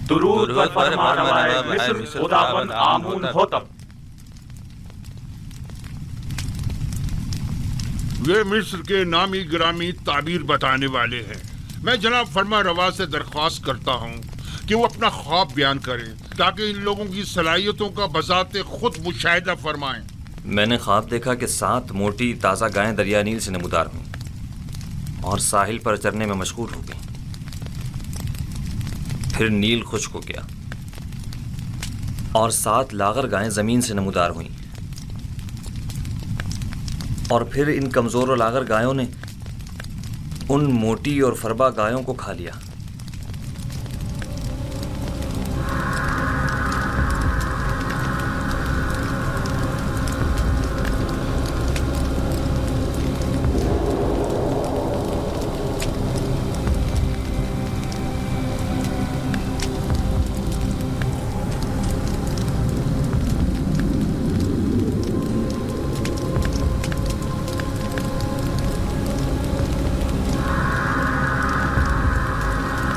दुरूद व फरमानवाए मिस्र खुदावंद आमून होतब। वे मिस्र के नामी गिरामी ताबीर बताने वाले हैं। मैं जनाब फरमा रवा से दरख्वास्त करता हूँ कि वो अपना ख्वाब बयान करें ताकि इन लोगों की सलाहियतों का बजाते खुद मुशाहिदा फरमाएं। मैंने ख्वाब देखा कि 7 मोटी ताज़ा गायें दरिया नील से नमूदार हुईं और साहिल पर चरने में मशगूल हो गईं। फिर नील खुश्क हो गया और 7 लागर गायें ज़मीन से नमूदार हुईं और फिर इन कमज़ोर और लागर गायों ने उन मोटी और फरबा गायों को खा लिया।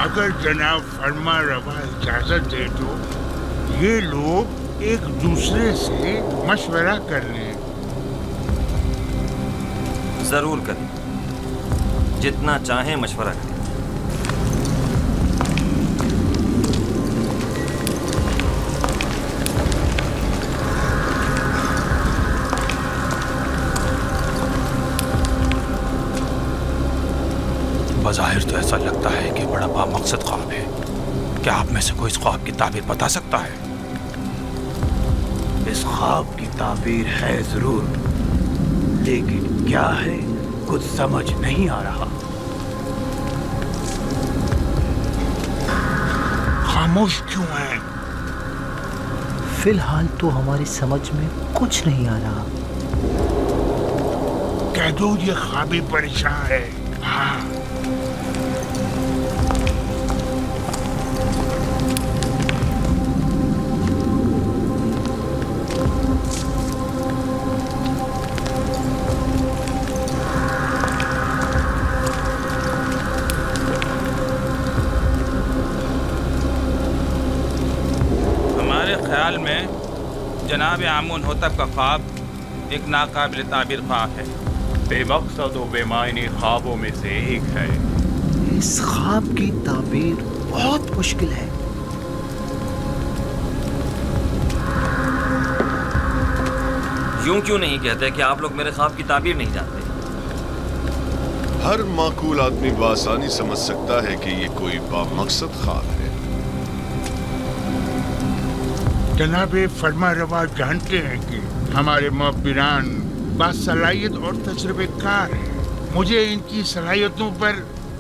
अगर जनाब फरमा रवा इजाजत दे तो ये लोग एक दूसरे से मशवरा कर लें। जरूर करें, जितना चाहें मशवरा करें। बज़ाहिर तो ऐसा लगता है कि बड़ा बामकसद ख्वाब है। क्या आप में से कोई इस ख्वाब की ताबीर बता सकता है? इस ख्वाब की ताबीर है जरूर, लेकिन क्या है कुछ समझ नहीं आ रहा। खामोश क्यों हैं? फिलहाल तो हमारी समझ में कुछ नहीं आ रहा। कह दो ये ख्वाबी परेशान है। हाँ, ख्याल में जनाब आमून होतब का ख्वाब एक नाकाबिल ताबीर ख्वाब है। बेमकसद व बेमायनी ख्वाबों में से एक है। इस ख्वाब की ताबीर बहुत मुश्किल है। यूं क्यों नहीं कहते कि आप लोग मेरे ख्वाब की ताबीर नहीं जानते? हर माकूल आदमी बआसानी समझ सकता है कि ये कोई बामकसद ख्वाब है। जनाबे फरमा रवा जानते हैं कि हमारे मुअब्बिरान बासलाहियत और तजुर्बेकार हैं। मुझे इनकी सलाहियतों पर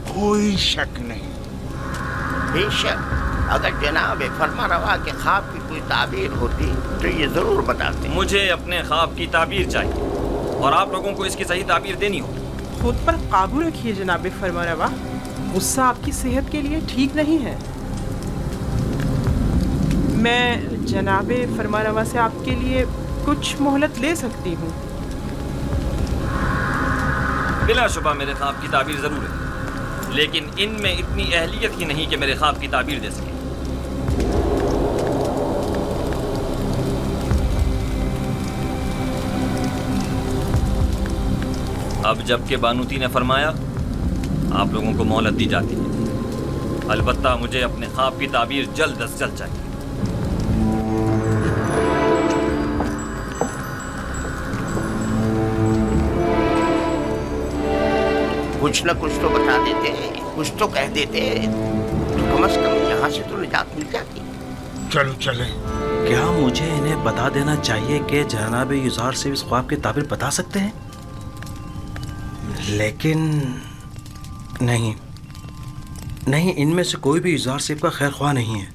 कोई शक नहीं। बेशक अगर जनाब फरमा रवा के ख्वाब की कोई ताबीर होती तो ये जरूर बताते। मुझे अपने ख्वाब की ताबीर चाहिए और आप लोगों को इसकी सही ताबीर देनी होगी। खुद पर काबू रखिए जनाब फरमा रवा, गुस्सा आपकी सेहत के लिए ठीक नहीं है। मैं जनाब फरमा रवा से आपके लिए कुछ मोहलत ले सकती हूँ। बिलाशुबा मेरे ख्वाब की ताबीर जरूर है, लेकिन इनमें इतनी अहलियत ही नहीं कि मेरे ख्वाब की ताबीर दे सके। अब जबकि बानूती ने फरमाया, आप लोगों को मोहलत दी जाती है। अलबत्ता मुझे अपने ख्वाब की ताबीर जल्द अज जल्द चाहिए। कुछ न कुछ तो बता देते, कुछ तो कह देते तो कम से कम यहाँ से तो निजात मिल जाती। चलो चले। क्या मुझे इन्हें बता देना चाहिए कि जनाब युजार से इस ख्वाब की ताबीर बता सकते हैं? लेकिन नहीं, इनमें से कोई भी युजार सेब का खैर ख्वाह नहीं है।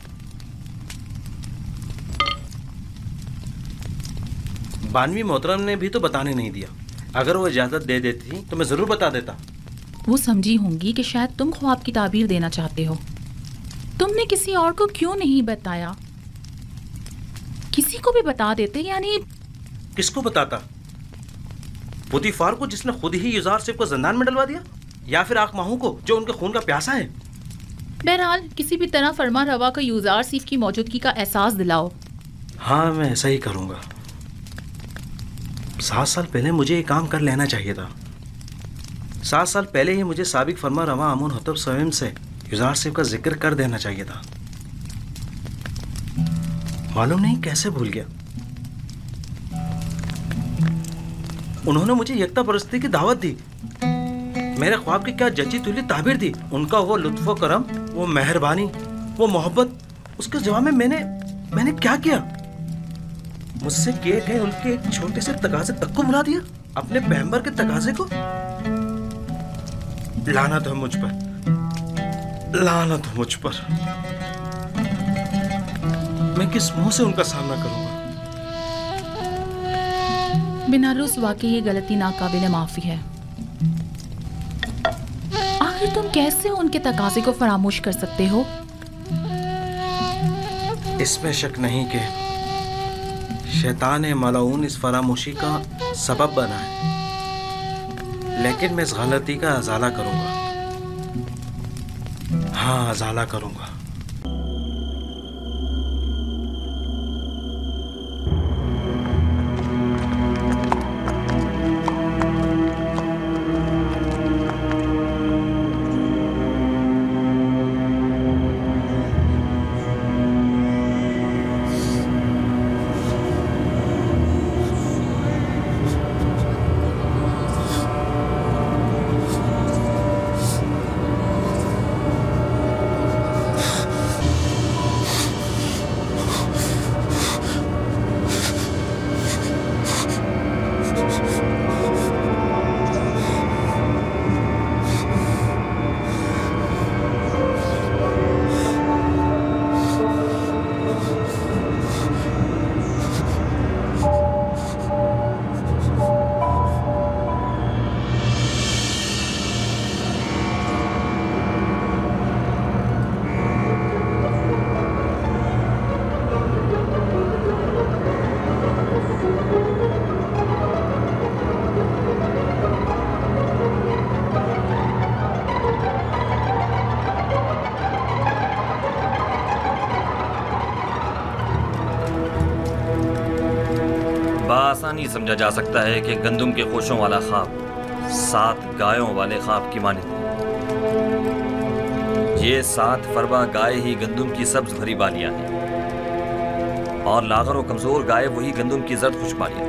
बानवी मोहतरम ने भी तो बताने नहीं दिया। अगर वो इजाज़त दे देती तो मैं ज़रूर बता देता। वो समझी होंगी कि शायद तुम ख्वाब की ताबीर देना चाहते हो। तुमने किसी और को क्यों नहीं बताया? किसी को भी बता देते। यानी किसको बताता? पुतीफार को, जिसने खुद ही युजार सेब को जिंदान में डलवा दिया, या फिर आकमाहू को जो उनके खून का प्यासा है? बहरहाल किसी भी तरह फरमा रवा को यूजार सीफ की मौजूदगी का एहसास दिलाओ। हाँ, मैं ऐसा ही करूँगा। 7 साल पहले मुझे ये काम कर लेना चाहिए था। 7 साल पहले ही मुझे साबिक फरमा रवा आमून होतब स्वयं से यूजार सीफ का जिक्र कर देना चाहिए था। मालूम नहीं कैसे भूल गया। उन्होंने मुझे यकता परस्ती की दावत दी, मेरे ख्वाब की क्या जची तुली ताबीर दी। उनका वो लुत्फ़ो करम, वो मेहरबानी, वो मोहब्बत, उसके जवाब में मैंने क्या किया? मुझसे किए गए उनके एक छोटे से तकाजे तक को भुला दिया, अपने पैगंबर के तकाजे को। लानत है मुझ पर, लानत है मुझ पर। मैं किस मुंह से उनका सामना करूंगा? बिनारुस वाकई ये गलती नाकाबिले माफी है। आखिर तुम कैसे उनके तकाजे को फरामोश कर सकते हो? इसमें शक नहीं कि शैतान मलाऊन इस फरामोशी का सबब बना है, लेकिन मैं इस गलती का अजाला करूंगा। हाँ, अजाला करूंगा। आसानी समझा जा सकता है कि गंदुम के खोशों वाला ख्वाब 7 गायों वाले ख्वाब की मानिंद है। ये 7 फरवा गाय ही गंदुम की सब्ज भरी बालियां हैं और लागर और कमजोर गाय वही गंदुम की जर्द खुश बालियां।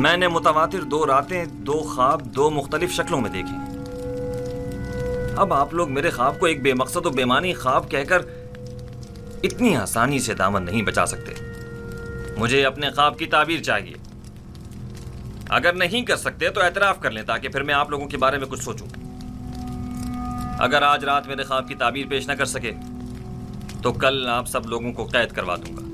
मैंने मुतवातिर 2 रातें 2 ख्वाब 2 मुख्तलिफ शक्लों में देखे। अब आप लोग मेरे ख्वाब को एक बेमकसद और बेमानी ख्वाब कहकर इतनी आसानी से दामन नहीं बचा सकते। मुझे अपने ख्वाब की ताबीर चाहिए। अगर नहीं कर सकते तो एतराफ कर लें, ताकि फिर मैं आप लोगों के बारे में कुछ सोचूं। अगर आज रात मेरे ख्वाब की ताबीर पेश न कर सके तो कल आप सब लोगों को कैद करवा दूंगा।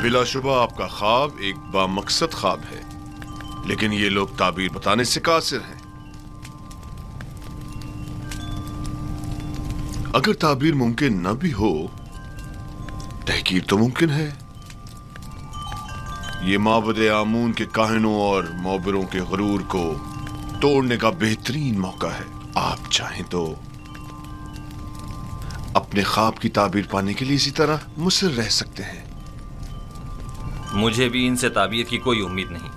बिलाशुबा आपका ख्वाब एक बामकसद ख्वाब है, लेकिन ये लोग ताबीर बताने से कासिर हैं। अगर ताबीर मुमकिन न भी हो, तहकीर तो मुमकिन है। ये माबदे आमून के काहिनों और मोबरों के गुरूर को तोड़ने का बेहतरीन मौका है। आप चाहें तो अपने ख्वाब की ताबीर पाने के लिए इसी तरह मुसर रह सकते हैं। मुझे भी इनसे ताबीर की कोई उम्मीद नहीं।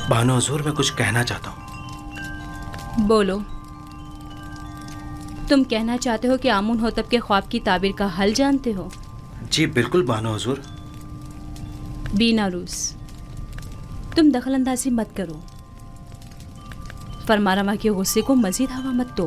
बानो हुजूर, मैं कुछ कहना चाहता हूँ। बोलो। तुम कहना चाहते हो कि आमून होतब के ख्वाब की ताबीर का हल जानते हो? जी बिल्कुल बानो हुजूर। बीनारूस, तुम दखल अंदाजी मत करो, फरमारवा के गुस्से को मजीद हवा मत दो।